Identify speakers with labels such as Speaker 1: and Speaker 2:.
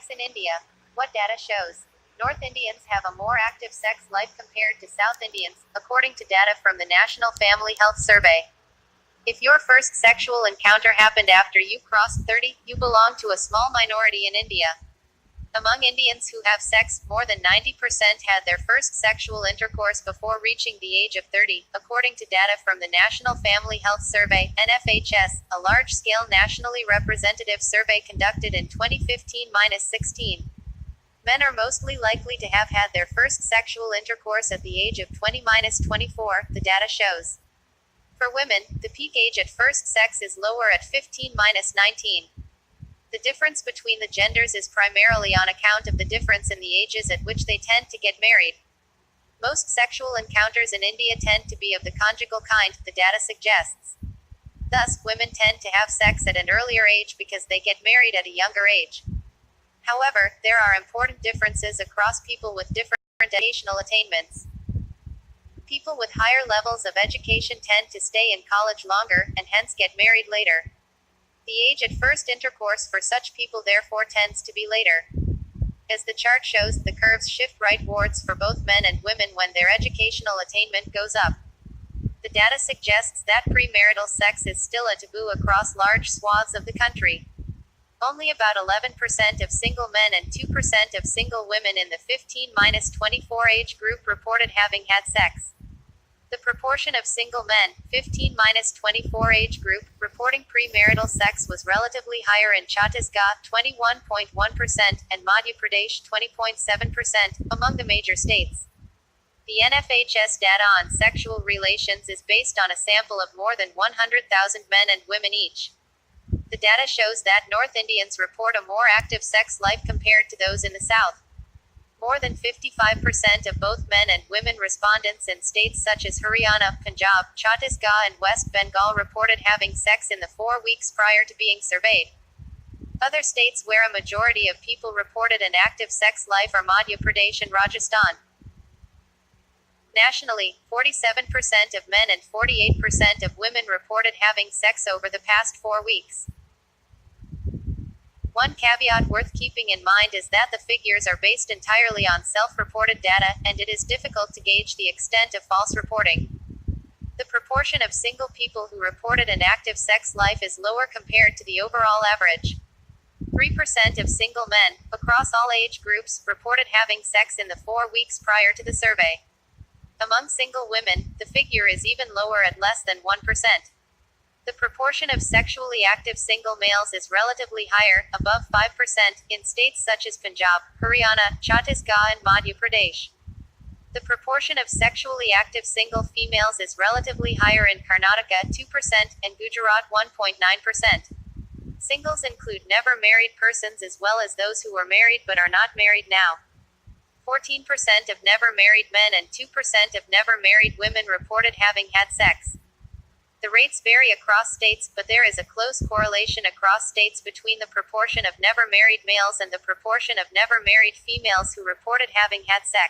Speaker 1: Sex in India. What data shows? North Indians have a more active sex life compared to South Indians, according to data from the National Family Health Survey. If your first sexual encounter happened after you crossed 30, you belong to a small minority in India. Among Indians who have sex, more than 90% had their first sexual intercourse before reaching the age of 30, according to data from the National Family Health Survey, NFHS, a large-scale nationally representative survey conducted in 2015-16. Men are mostly likely to have had their first sexual intercourse at the age of 20-24, the data shows. For women, the peak age at first sex is lower at 15-19. The difference between the genders is primarily on account of the difference in the ages at which they tend to get married. Most sexual encounters in India tend to be of the conjugal kind, the data suggests. Thus, women tend to have sex at an earlier age because they get married at a younger age. However, there are important differences across people with different educational attainments. People with higher levels of education tend to stay in college longer, and hence get married later. The age at first intercourse for such people therefore tends to be later. As the chart shows, the curves shift rightwards for both men and women when their educational attainment goes up. The data suggests that premarital sex is still a taboo across large swaths of the country. Only about 11% of single men and 2% of single women in the 15-24 age group reported having had sex. The proportion of single men, 15-24 age group, reporting premarital sex was relatively higher in Chhattisgarh, 21.1%, and Madhya Pradesh, 20.7%, among the major states. The NFHS data on sexual relations is based on a sample of more than 100,000 men and women each. The data shows that North Indians report a more active sex life compared to those in the South. More than 55% of both men and women respondents in states such as Haryana, Punjab, Chhattisgarh, and West Bengal reported having sex in the 4 weeks prior to being surveyed. Other states where a majority of people reported an active sex life are Madhya Pradesh and Rajasthan. Nationally, 47% of men and 48% of women reported having sex over the past 4 weeks. One caveat worth keeping in mind is that the figures are based entirely on self-reported data, and it is difficult to gauge the extent of false reporting. The proportion of single people who reported an active sex life is lower compared to the overall average. 3% of single men, across all age groups, reported having sex in the 4 weeks prior to the survey. Among single women, the figure is even lower at less than 1%. The proportion of sexually active single males is relatively higher, above 5%, in states such as Punjab, Haryana, Chhattisgarh, and Madhya Pradesh. The proportion of sexually active single females is relatively higher in Karnataka, 2%, and Gujarat, 1.9%. Singles include never married persons as well as those who were married but are not married now. 14% of never married men and 2% of never married women reported having had sex. The rates vary across states, but there is a close correlation across states between the proportion of never married males and the proportion of never married females who reported having had sex.